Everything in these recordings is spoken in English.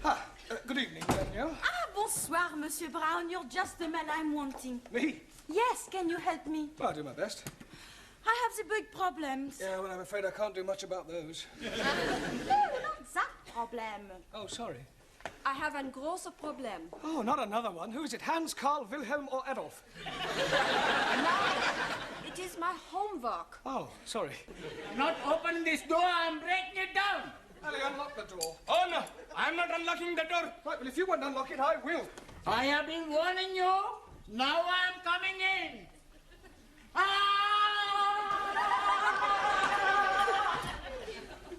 Good evening, Danielle. Bonsoir, Monsieur Brown. You're just the man I'm wanting. Me? Yes, can you help me? Well, I'll do my best. I have the big problems. Yeah, well, I'm afraid I can't do much about those. No, not that problem. Oh, sorry. I have a gross problem. Oh, not another one. Who is it? Hans, Karl, Wilhelm, or Adolf? No, it is my homework. Oh, sorry. Not open this door, I'm breaking it down. Ali, unlock the door. Oh, no, I'm not unlocking the door. Right, well, if you won't unlock it, I will. I have been warning you. Now I'm coming in.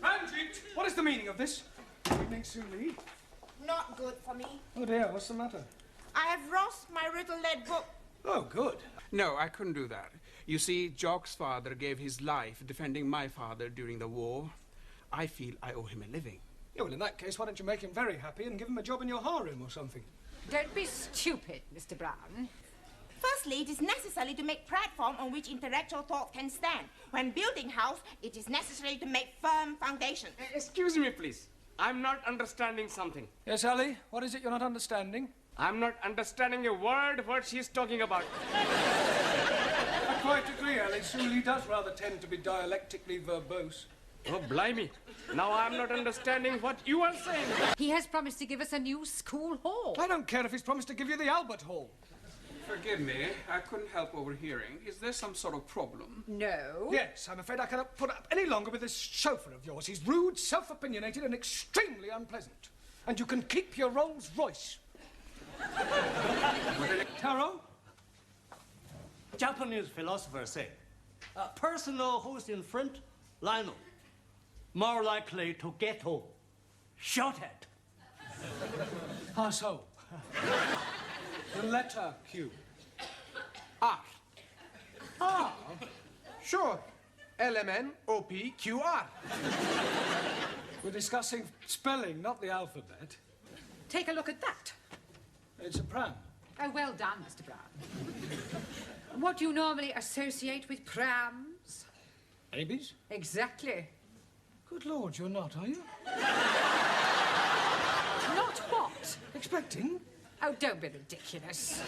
Ranjit, what is the meaning of this? Good evening, Suli. Not good for me. Oh, dear, what's the matter? I have lost my little lead book. Oh, good. No, I couldn't do that. You see, Jock's father gave his life defending my father during the war. I feel I owe him a living. Yeah, well, in that case, why don't you make him very happy and give him a job in your harem or something? Don't be stupid, Mr. Brown. Firstly, it is necessary to make platform on which intellectual thought can stand. When building house, it is necessary to make firm foundation. Excuse me, please. I'm not understanding something. Yes, Ali? What is it you're not understanding? I'm not understanding a word what she's talking about. I quite agree, Ali. Suli does rather tend to be dialectically verbose. Oh, blimey. Now I'm not understanding what you are saying. He has promised to give us a new school hall. I don't care if he's promised to give you the Albert Hall. Forgive me, I couldn't help overhearing. Is there some sort of problem? No. Yes, I'm afraid I cannot put up any longer with this chauffeur of yours. He's rude, self-opinionated, and extremely unpleasant. And you can keep your Rolls Royce. Taro? Japanese philosophers say, a person who's in front, Lionel, more likely to get shot at. How so? The letter Q. R. Ah, Sure. LMNOPQR. we're discussing spelling, not the alphabet. Take a look at that. It's a pram. Oh, well done, Mr. Brown. What do you normally associate with prams? Babies? Exactly. Good Lord, you're not, are you? Not what? Expecting? Oh, don't be ridiculous.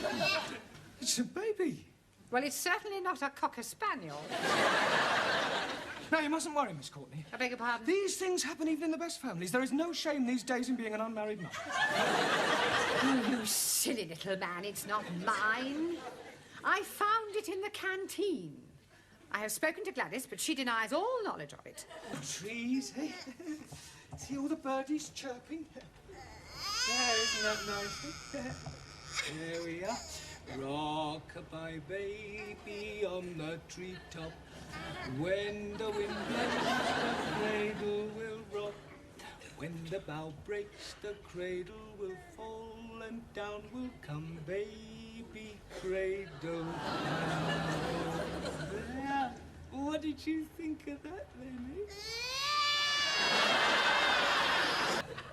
It's a baby. Well, it's certainly not a cocker spaniel. Now, you mustn't worry, Miss Courtney. I beg your pardon? These things happen even in the best families. There is no shame these days in being an unmarried mother. Oh, you silly little man, it's not mine. I found it in the canteen. I have spoken to Gladys, but she denies all knowledge of it. Trees, eh? See all the birdies chirping? Yeah, isn't that nice? There we are. Rock-a-bye baby on the treetop. When the wind blows, the cradle will rock. When the bough breaks, the cradle will fall, and down will come baby cradle. Yeah. What did you think of that, then, eh?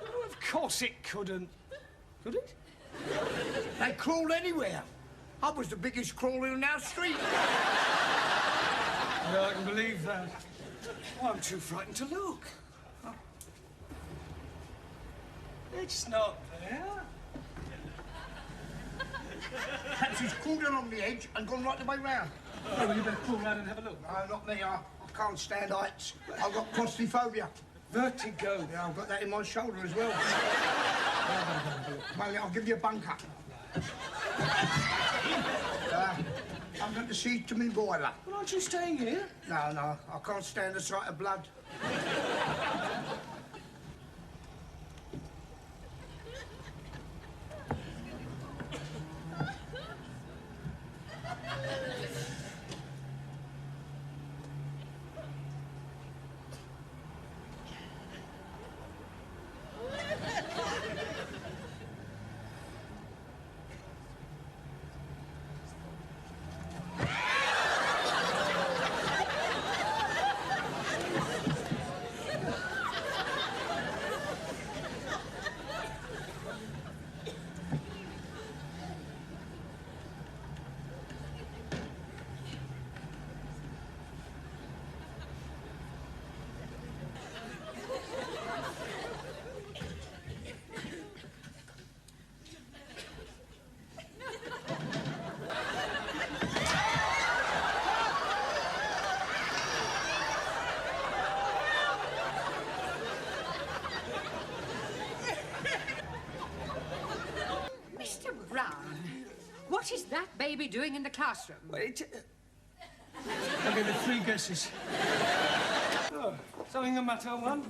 Oh, of course it couldn't. Could it? They crawl anywhere. I was the biggest crawler in our street. Yeah, I can believe that. Oh, I'm too frightened to look. Oh. It's not there. Perhaps he's crawled along the edge and gone right the way round. Oh, well, you better crawl round and have a look. No, not me. I can't stand heights. I've got claustrophobia. Vertigo. Yeah, I've got that in my shoulder as well. Well, I'll give you a bunker. I'm going to see to me boiler. Well, aren't you staying here? No, I can't stand the sight of blood. What is that baby doing in the classroom? Wait. I'll give it 3 guesses. Oh, something the matter, one?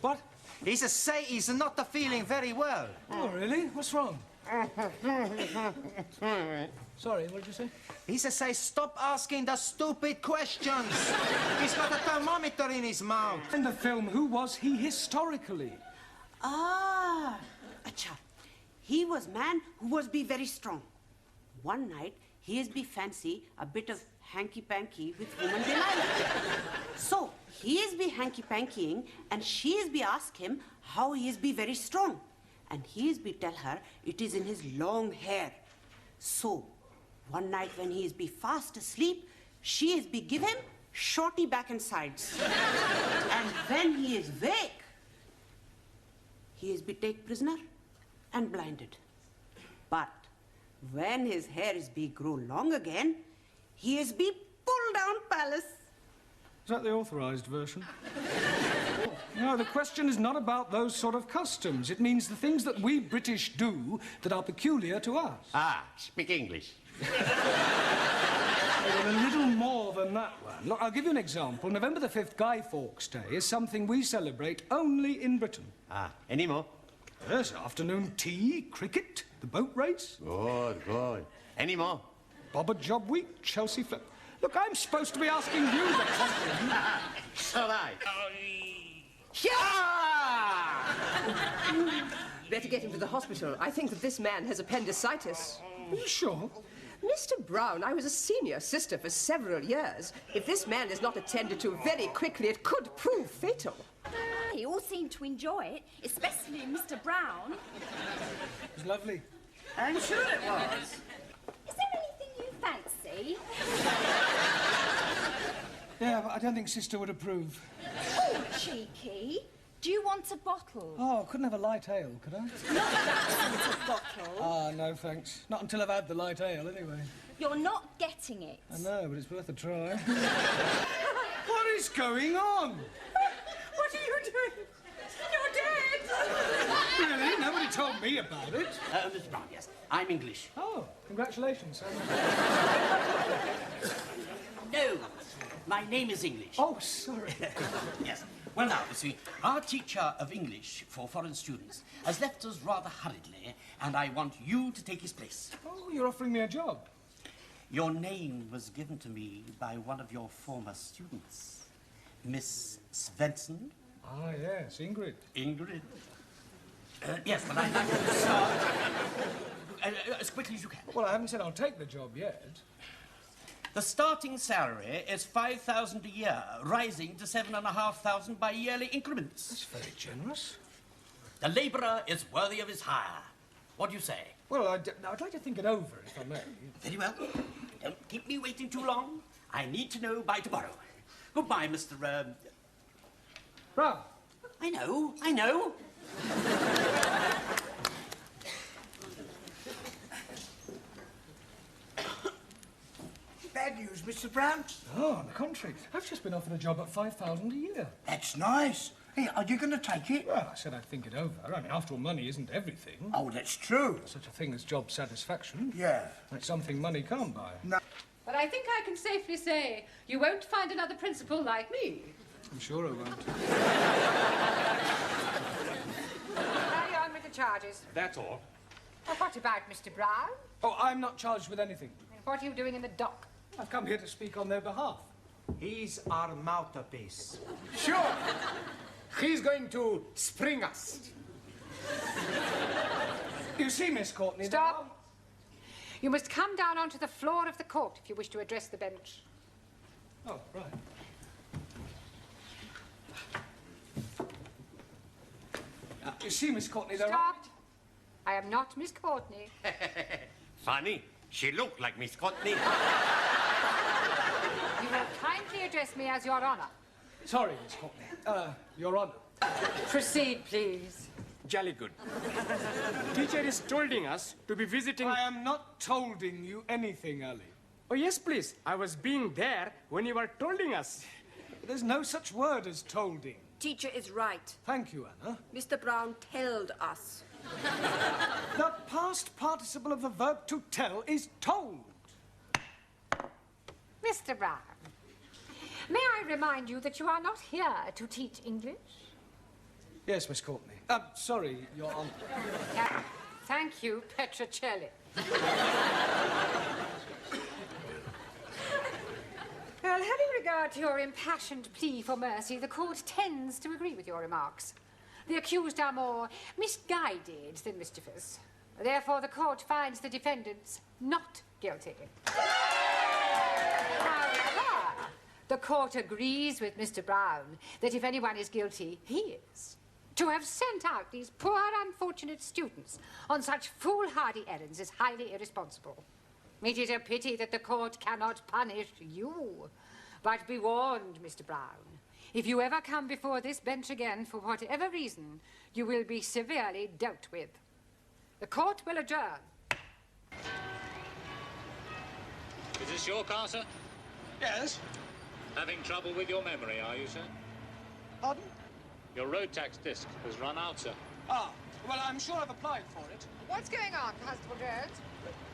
What? He's a say he's not feeling very well. Oh, really? What's wrong? Sorry, what did you say? He's a say stop asking the stupid questions. He's got a thermometer in his mouth. In the film, who was he historically? Ah, acha. He was man who was be very strong. One night, he is be fancy a bit of hanky-panky with woman Delilah. So, he is be hanky-pankying and she is be ask him how he is be very strong. And he is be tell her it is in his long hair. So, one night when he is be fast asleep, she is be give him shorty back and sides. And when he is wake, he is be take prisoner and blinded. But when his hair is be grow long again, he is be pulled down palace. Is that the authorised version? No, the question is not about those sort of customs. It means the things that we British do that are peculiar to us. Ah, speak English. Well, a little more than that one. Look, I'll give you an example. November the 5th, Guy Fawkes Day, is something we celebrate only in Britain. Ah, any more? Yes, afternoon tea, cricket, the boat race. Good, good. Any more? Bobber Job Week, Chelsea Flip. Look, I'm supposed to be asking you the question. So right. Better get him to the hospital. I think that this man has appendicitis. Are you sure? Mr. Brown, I was a senior sister for several years. If this man is not attended to very quickly, it could prove fatal. They all seemed to enjoy it, especially Mr. Brown. It was lovely. I'm sure it was. Is there anything you fancy? Yeah, but I don't think Sister would approve. Oh, cheeky. Do you want a bottle? Oh, I couldn't have a light ale, could I? Not that sort of bottle. Ah, no, thanks. Not until I've had the light ale, anyway. You're not getting it. I know, but it's worth a try. What is going on? What are you doing? You're dead! Really? Nobody told me about it. Mr. Brown, yes. I'm English. Oh, congratulations, sir. No, my name is English. Oh, sorry. Yes. Well, now, you see, our teacher of English for foreign students has left us rather hurriedly, and I want you to take his place. Oh, you're offering me a job. Your name was given to me by one of your former students, Miss Svensson. Ah, yes, Ingrid. Ingrid. Yes, but I'd like you to start as quickly as you can. Well, I haven't said I'll take the job yet. The starting salary is $5,000 a year, rising to $7,500 by yearly increments. That's very generous. The labourer is worthy of his hire. What do you say? Well, I'd like to think it over, if I may. Very well. Don't keep me waiting too long. I need to know by tomorrow. Goodbye, Mr. Brown. I know. Bad news, Mr. Brown. Oh, on the contrary. I've just been offered a job at $5,000 a year. That's nice. Hey, are you going to take it? Well, I said I'd think it over. I mean, after all, money isn't everything. Oh, that's true. Such a thing as job satisfaction. Yeah. It's something money can't buy. No. But I think I can safely say you won't find another principal like me. I'm sure I won't. Carry on with the charges. That's all. Well, what about Mr. Brown? Oh, I'm not charged with anything. What are you doing in the dock? I've come here to speak on their behalf. He's our mouthpiece. Sure. He's going to spring us. You see, Miss Courtney... Stop. You must come down onto the floor of the court if you wish to address the bench. Oh, right. You see, Miss Courtney, there are... Stop. I am not Miss Courtney. Funny. She looked like Miss Courtney. You will kindly address me as Your Honour. Sorry, Miss Courtney. Your Honour. Proceed, please. Jolly good. Teacher is tolding us to be visiting... I am not tolding you anything, Ali. Oh, yes, please. I was being there when you were tolding us. There's no such word as tolding. Teacher is right. Thank you, Anna. Mr. Brown told us. The past participle of the verb to tell is told. Mr. Brown, may I remind you that you are not here to teach English? Yes, Miss Courtney. Sorry, Your Honor. Thank you, Petrocelli. Well, having regard to your impassioned plea for mercy, the court tends to agree with your remarks. The accused are more misguided than mischievous. Therefore, the court finds the defendants not guilty. However, the court agrees with Mr. Brown that if anyone is guilty, he is. To have sent out these poor, unfortunate students on such foolhardy errands is highly irresponsible. It is a pity that the court cannot punish you. But be warned, Mr. Brown. If you ever come before this bench again, for whatever reason, you will be severely dealt with. The court will adjourn. Is this your car, sir? Yes? Having trouble with your memory, are you, sir? Pardon? Your road tax disc has run out, sir. Ah, well, I'm sure I've applied for it. What's going on, Constable Jones?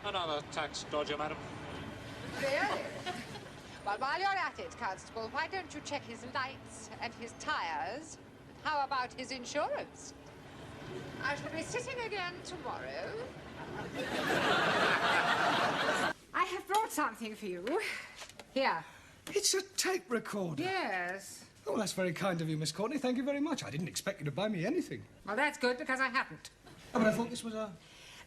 Another tax dodger, madam. Really? Well, while you're at it, Constable, why don't you check his lights and his tires? How about his insurance? I shall be sitting again tomorrow. I have brought something for you. Here. It's a tape recorder. Yes. Oh, that's very kind of you, Miss Courtney. Thank you very much. I didn't expect you to buy me anything. Well, that's good, because I haven't. Oh, but I thought this was a...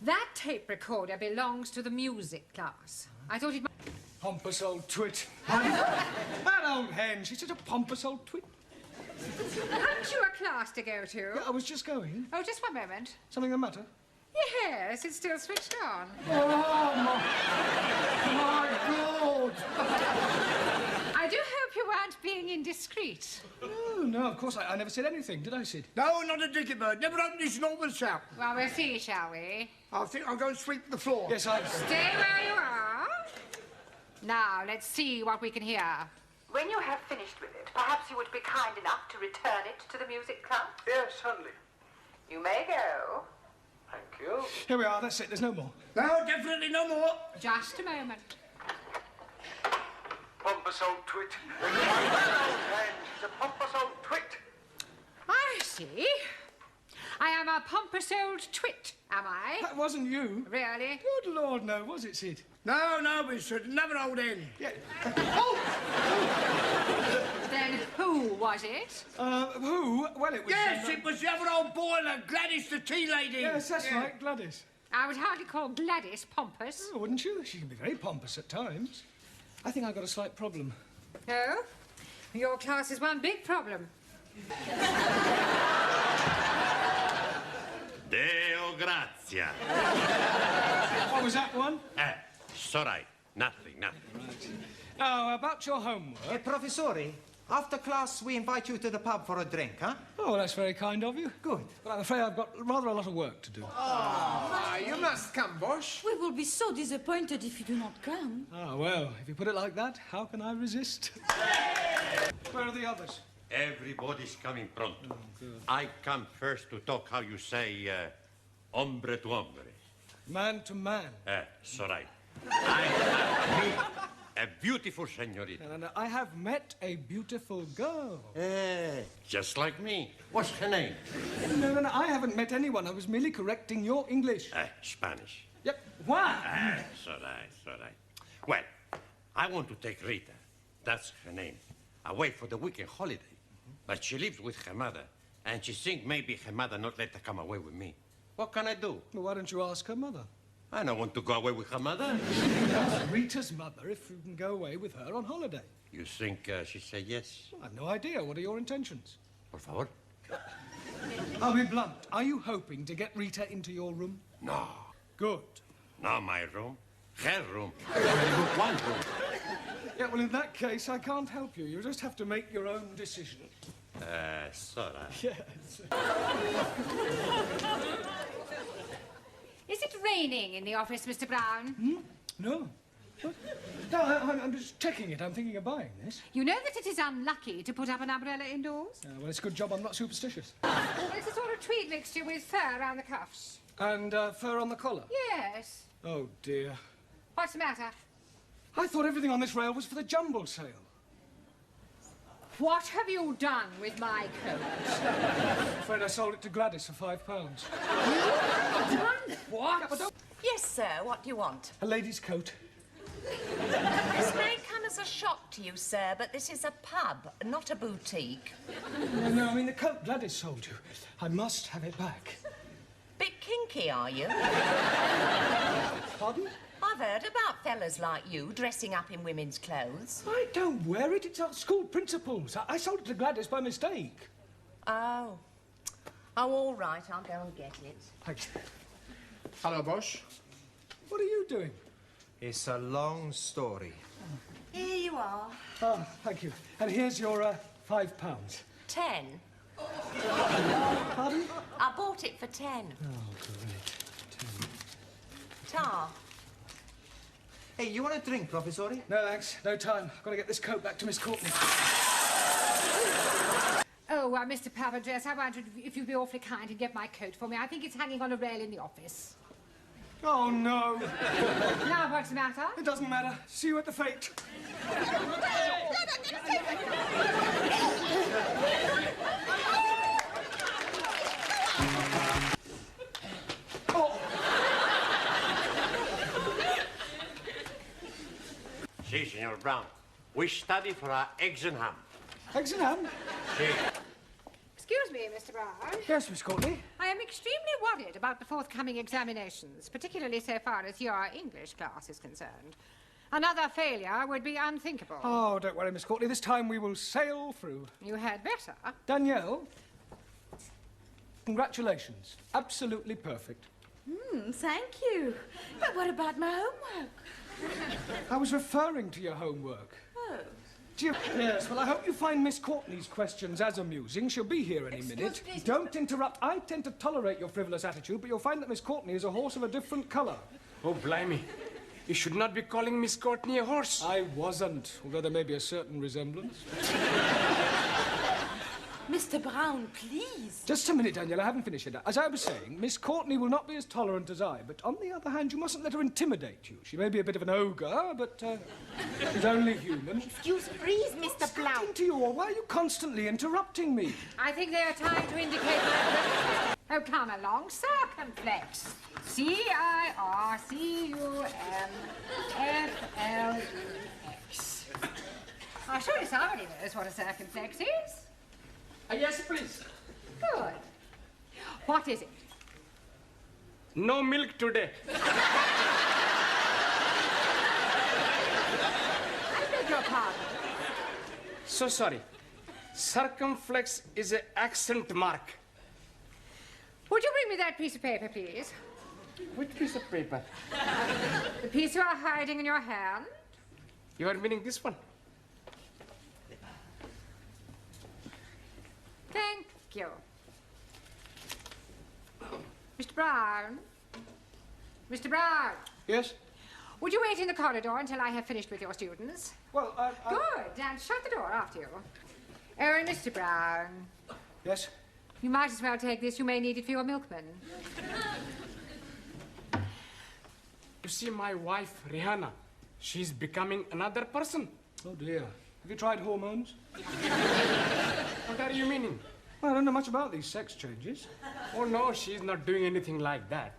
That tape recorder belongs to the music class. I thought it might... Pompous old twit. That old hen, she's such a pompous old twit. Haven't you a class to go to? Yeah, I was just going. Oh, just one moment. Something the matter? Yes, it's still switched on. Oh, my God! I do hope you weren't being indiscreet. No, of course, I never said anything, did I, Sid? No, not a dicky bird. Never opened his normal shout. Well, we'll see, shall we? I think I'll go and sweep the floor. Yes, I... Stay where you are. Now, let's see what we can hear. When you have finished with it, perhaps you would be kind enough to return it to the music club? Yes, certainly. You may go. Thank you. Here we are, that's it, there's no more. No, definitely no more. Just a moment. Pompous old twit. She's a pompous old twit. I see. I am a pompous old twit, am I? That wasn't you. Really? Good Lord, no, was it, Sid? No, Mister. Another old hen. Yeah. Then who was it? Who? Well, it was... Yes, it was the other old boiler, Gladys, the tea lady. Yes, that's right, Gladys. I would hardly call Gladys pompous. Oh, wouldn't you? She can be very pompous at times. I think I've got a slight problem. Oh? Your class is one big problem. Deo grazia. What was that one? It's all right. Nothing. Right. Now, about your homework... Professori, after class we invite you to the pub for a drink, huh? Oh, that's very kind of you. Good. But I'm afraid I've got rather a lot of work to do. You must come, Bosch. We will be so disappointed if you do not come. Ah, well, if you put it like that, how can I resist? Where are the others? Everybody's coming pronto. Oh, good. I come first to talk, how you say, hombre to hombre. Man to man. It's all right. I have met a beautiful senorita. No, I have met a beautiful girl. Just like me. What's her name? No, I haven't met anyone. I was merely correcting your English. Spanish. Yep. Why? It's all right. Well, I want to take Rita, that's her name, away for the weekend holiday. But she lives with her mother, and she thinks maybe her mother not let her come away with me. What can I do? Well, why don't you ask her mother? I don't want to go away with her mother. Ask Rita's mother if you can go away with her on holiday. You think she'd say yes? Well, I've no idea. What are your intentions? Por favor. I'll be blunt. Are you hoping to get Rita into your room? No. Good. Not my room. Her room. One room. Yeah, well, in that case, I can't help you. You just have to make your own decision. Sora. Yes. Is it raining in the office, Mr. Brown? No. No, I'm just checking it. I'm thinking of buying this. You know that it is unlucky to put up an umbrella indoors? Well, it's a good job I'm not superstitious. It's a sort of tweed mixture with fur around the cuffs. And fur on the collar? Yes. Oh, dear. What's the matter? I thought everything on this rail was for the jumble sale. What have you done with my coat? I'm afraid I sold it to Gladys for £5. Done what? Yes, sir. What do you want? A lady's coat. This may come as a shock to you, sir, but this is a pub, not a boutique. No, I mean the coat Gladys sold you. I must have it back. Bit kinky, are you? Pardon? I've heard about fellas like you dressing up in women's clothes. I don't wear it. It's our school principal's. I sold it to Gladys by mistake. Oh. Oh, all right. I'll go and get it. Thanks. Hello, Bosch. What are you doing? It's a long story. Here you are. Oh, thank you. And here's your £5. 10. Pardon? I bought it for 10. Oh, great. 10. Tar. Hey, you want a drink, Professori? No, thanks. No time. I've got to get this coat back to Miss Courtney. Oh, Mr. Pavadress, I wondered if you'd be awfully kind and get my coat for me. I think it's hanging on a rail in the office. Oh, no. Now, what's the matter? It doesn't matter. See you at the fete. Si, Senor Brown. We study for our eggs and ham. Eggs and ham? Si. Excuse me, Mr. Brown. Yes, Miss Courtney? I am extremely worried about the forthcoming examinations, particularly so far as your English class is concerned. Another failure would be unthinkable. Oh, don't worry, Miss Courtney. This time we will sail through. You had better. Danielle, congratulations. Absolutely perfect. Thank you. But what about my homework? I was referring to your homework. Oh. Yes, well, I hope you find Miss Courtney's questions as amusing. She'll be here any minute. me. Don't interrupt. I tend to tolerate your frivolous attitude, but you'll find that Miss Courtney is a horse of a different colour. Oh, blimey. You should not be calling Miss Courtney a horse. I wasn't, although there may be a certain resemblance. Mr. Brown, please. Just a minute, Danielle, I haven't finished yet. As I was saying, Miss Courtney will not be as tolerant as I, but on the other hand, you mustn't let her intimidate you. She may be a bit of an ogre, but she's only human. Excuse please, Mr. Brown. Speaking to you, or why are you constantly interrupting me? I think they are time to indicate my... Oh, come along, circumflex. C-I-R-C-U-M-F-L-E-X. Oh, surely somebody knows what a circumflex is. Yes, please. Good. What is it? No milk today. I beg your pardon. So sorry. Circumflex is an accent mark. Would you bring me that piece of paper, please? Which piece of paper? The piece you are hiding in your hand? You are meaning this one? Thank you. Mr. Brown? Mr. Brown? Yes? Would you wait in the corridor until I have finished with your students? Well, Good, and shut the door after you. Oh, and Mr. Brown. Yes? You might as well take this. You may need it for your milkman. You see, my wife, Rihanna, she's becoming another person. Oh, dear. Have you tried hormones? What are you meaning? Well, I don't know much about these sex changes. Oh, no, she's not doing anything like that.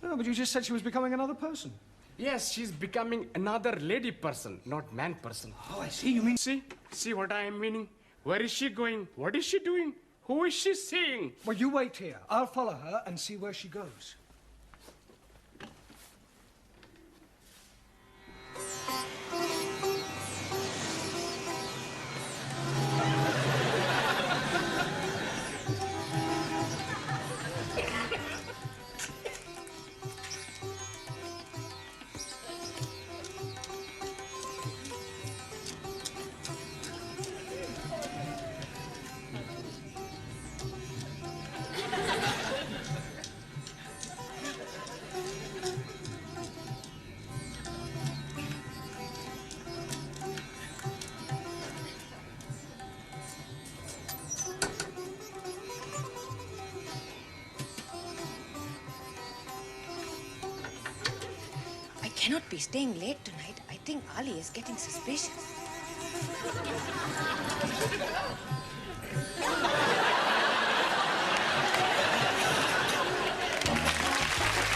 No, but you just said she was becoming another person. Yes, she's becoming another lady person, not man person. Oh, I see. You mean... See what I am meaning? Where is she going? What is she doing? Who is she seeing? Well, you wait here. I'll follow her and see where she goes. cannot be staying late tonight. I think Ali is getting suspicious.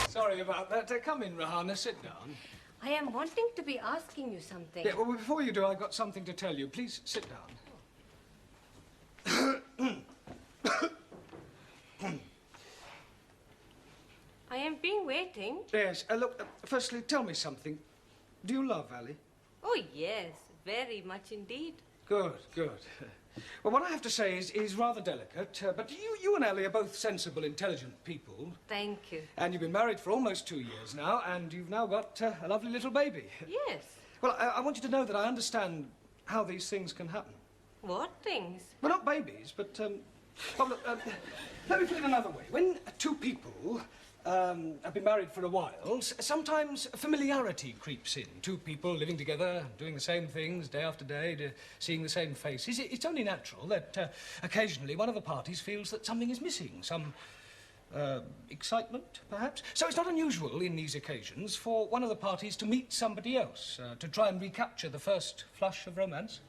Sorry about that. Come in, Rahana. Sit down. I am wanting to be asking you something. Yeah, well, before you do, I've got something to tell you. Please sit down. I have been waiting. Yes. Look, firstly, tell me something. Do you love Ali? Oh, yes, very much indeed. Good, good. Well, what I have to say is rather delicate, but you and Ali are both sensible, intelligent people. Thank you. And you've been married for almost 2 years now, and you've now got a lovely little baby. Yes. Well, I want you to know that I understand how these things can happen. What things? Well, not babies, but, well, look, let me put it another way. When two people have been married for a while, sometimes familiarity creeps in. Two people living together, doing the same things day after day, seeing the same faces. It's only natural that occasionally one of the parties feels that something is missing, some excitement, perhaps. So it's not unusual in these occasions for one of the parties to meet somebody else, to try and recapture the first flush of romance.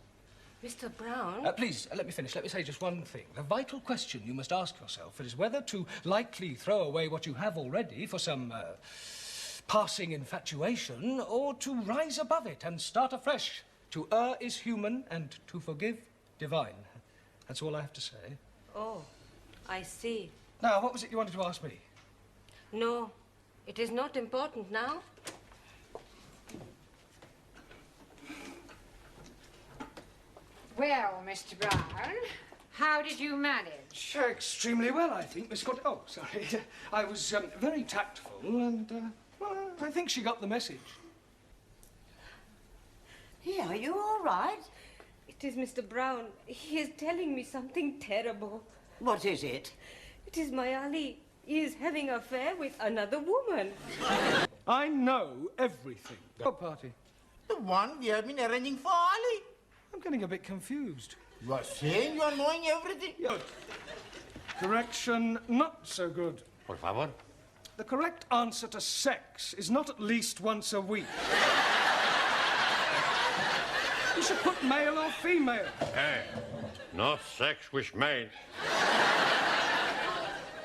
Mr. Brown? Please, let me finish. Let me say just one thing. The vital question you must ask yourself is whether to lightly throw away what you have already for some passing infatuation, or to rise above it and start afresh. To err is human, and to forgive, divine. That's all I have to say. Oh, I see. Now, what was it you wanted to ask me? No, it is not important now. Well, Mr. Brown, how did you manage? Extremely well, I think, Miss Scott. Oh, sorry. I was very tactful, and, well, I think she got the message. Yeah, are you all right? It is Mr. Brown. He is telling me something terrible. What is it? It is my Ali. He is having an affair with another woman. I know everything. What party? The one we have been arranging for Ali. I'm getting a bit confused. You are saying you are knowing everything? Good. Correction, not so good. Por favor. The correct answer to sex is not at least once a week. You should put male or female. Hey, no sex with male.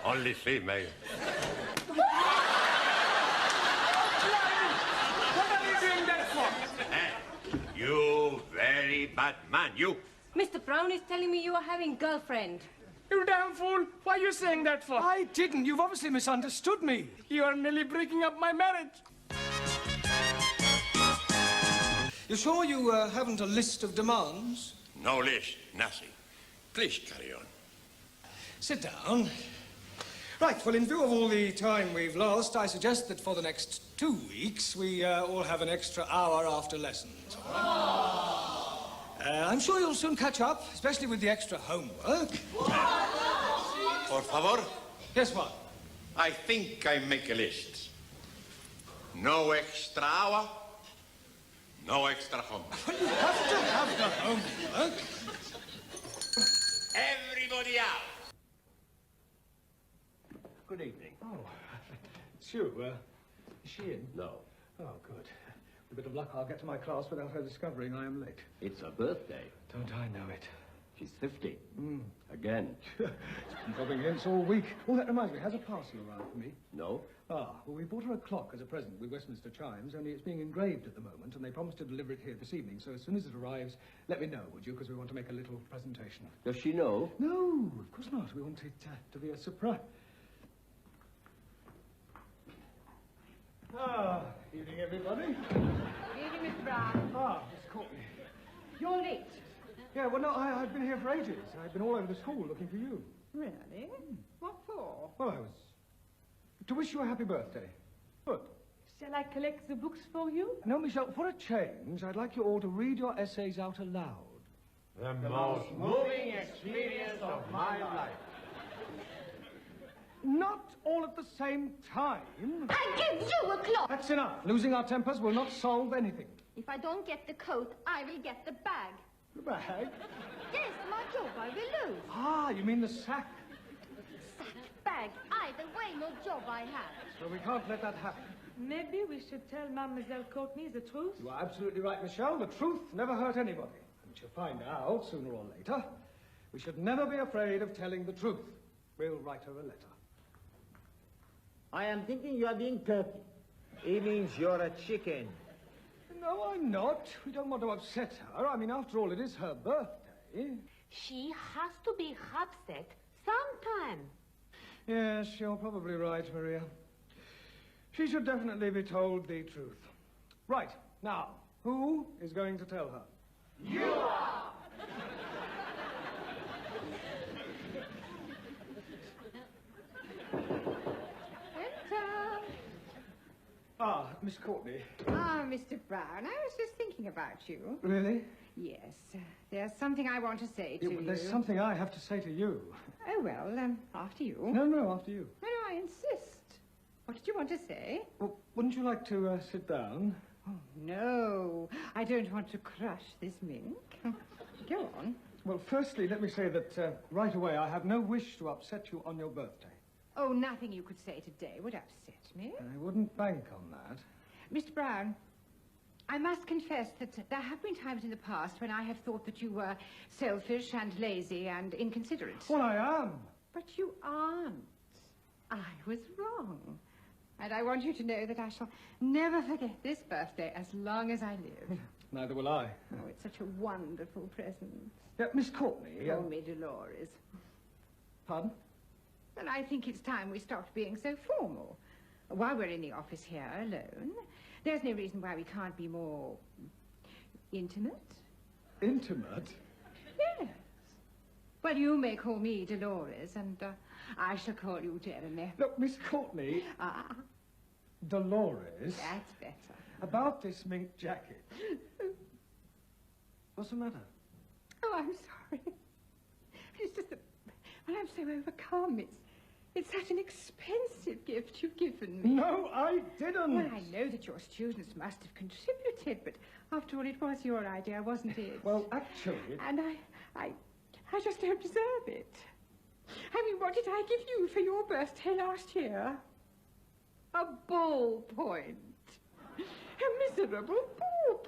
Only female. What are you doing that for? Hey, you very bad man, you. Mr. Brown is telling me you are having girlfriend. You damn fool! Why are you saying that for? I didn't. You've obviously misunderstood me. You are nearly breaking up my marriage. You sure you haven't a list of demands? No list, nothing. Please carry on. Sit down. Right, well, in view of all the time we've lost, I suggest that for the next 2 weeks we all have an extra hour after lessons. I'm sure you'll soon catch up, especially with the extra homework. Por favor. Yes, what? I think I make a list. No extra hour, no extra homework. You have to have the homework. Everybody out. Good evening. Oh, it's you. Is she in? No. Oh, good. With a bit of luck, I'll get to my class without her discovering I am late. It's her birthday. Don't I know it? She's 50. Again. She's been dropping hints all week. Oh, that reminds me, has a parcel arrived for me? No. Ah, well, we bought her a clock as a present with Westminster chimes, only it's being engraved at the moment, and they promised to deliver it here this evening, so as soon as it arrives, let me know, would you, because we want to make a little presentation. Does she know? No, of course not. We want it to be a surprise. Ah, evening, everybody. Good evening, Mr. Brown. Ah, Miss Courtney. You're late. Yeah, well, no, I've been here for ages. I've been all over the school looking for you. Really? What for? Well, I was... to wish you a happy birthday. Good. Shall I collect the books for you? No, Michelle, for a change, I'd like you all to read your essays out aloud. The most moving experience of my life. Not all at the same time. I'll give you a clock. That's enough. Losing our tempers will not solve anything. If I don't get the coat, I will get the bag. The bag? Yes, my job I will lose. Ah, you mean the sack? Sack, bag, either way, no job I have. So we can't let that happen. Maybe we should tell Mademoiselle Courtney the truth. You are absolutely right, Michelle. The truth never hurt anybody. And she'll find out sooner or later. We should never be afraid of telling the truth. We'll write her a letter. I am thinking you are being turkey. It means you're a chicken. No, I'm not. We don't want to upset her. I mean, after all, it is her birthday. She has to be upset sometime. Yes, you're probably right, Maria. She should definitely be told the truth. Right, now, who is going to tell her? You are! Ah, Miss Courtney. Ah, Mr. Brown, I was just thinking about you. Really? Yes, there's something I want to say to you. There's something I have to say to you. Oh, well, after you. No, after you. No, I insist. What did you want to say? Well, wouldn't you like to sit down? Oh, no, I don't want to crush this mink. Go on. Well, firstly, let me say that right away I have no wish to upset you on your birthday. Oh, nothing you could say today would upset me. I wouldn't bank on that. Mr. Brown, I must confess that there have been times in the past when I have thought that you were selfish and lazy and inconsiderate. Well, I am. But you aren't. I was wrong. And I want you to know that I shall never forget this birthday as long as I live. Neither will I. Oh, it's such a wonderful present. Yeah, Miss Courtney. Call me Dolores. Pardon? And I think it's time we stopped being so formal. While we're in the office here alone, there's no reason why we can't be more intimate. Intimate? Yes. Well, you may call me Dolores, and I shall call you Jeremy. Look, Miss Courtney. Ah. Dolores. That's better. About this mink jacket. What's the matter? Oh, I'm sorry. It's just that when I'm so overcome, it's such an expensive gift you've given me. No, I didn't. Well, I know that your students must have contributed, but after all, it was your idea, wasn't it? Well, actually... And I just don't deserve it. I mean, what did I give you for your birthday last year? A ballpoint. A miserable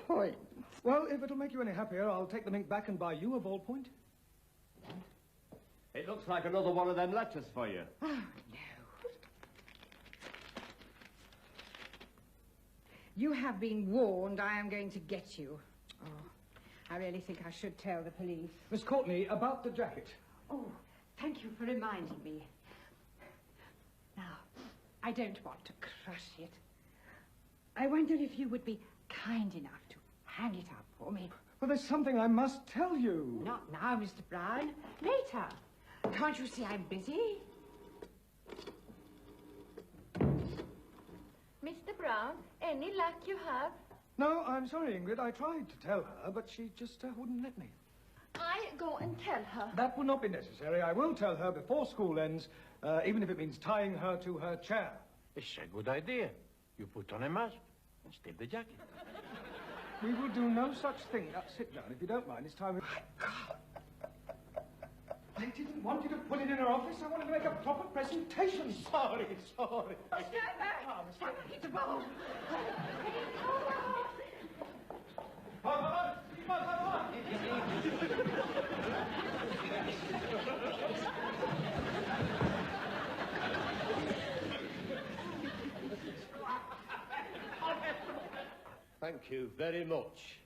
ballpoint. Well, if it'll make you any happier, I'll take the mink back and buy you a ballpoint. It looks like another one of them letters for you. Oh, no. You have been warned. I am going to get you. Oh, I really think I should tell the police. Miss Courtney, about the jacket. Oh, thank you for reminding me. Now, I don't want to crush it. I wonder if you would be kind enough to hang it up for me. Well, there's something I must tell you. Not now, Mr. Brown. Later. Can't you see I'm busy? Mr. Brown, any luck you have? No, I'm sorry, Ingrid. I tried to tell her, but she just wouldn't let me. I go and tell her. That will not be necessary. I will tell her before school ends, even if it means tying her to her chair. It's a good idea. You put on a mask and steal the jacket. We will do no such thing. Sit down, if you don't mind. It's time... I didn't want you to put it in her office. I wanted to make a proper presentation. Sorry. Stand back! Stand back, it's a ball! Thank you very much.